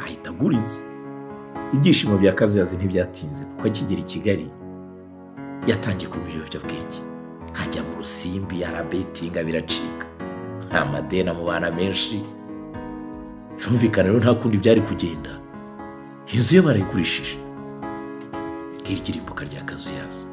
ahita agura inzu. Ibyishimo bya Kazuyazi ntibyatinze kuko akigera i Kigali yatangiye kunywa ibiyobyabwenge, ajya mu rusimbi, arabetinga, biracika, nta madeni amubana menshi. Birumvikana rero nta kundi byari kugenda, inzu ye barayigurishije. Ngiryo irimbuka rya Kazuyazi.